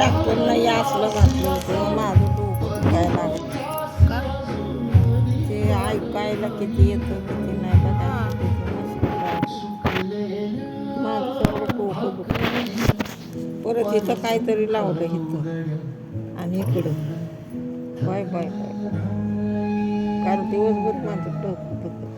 डॉक्टरला या असलं घातलं होतं माझं डोकं दुखायला लागलं का ते ऐकायला किती येतं किती नाही बघायचं किती माझं सगळं डोकं दुखतं परत इथं काहीतरी लावलं इथं आणि इकडं बाय बाय बाय कारण दिवसभर माझं डोकं दुखत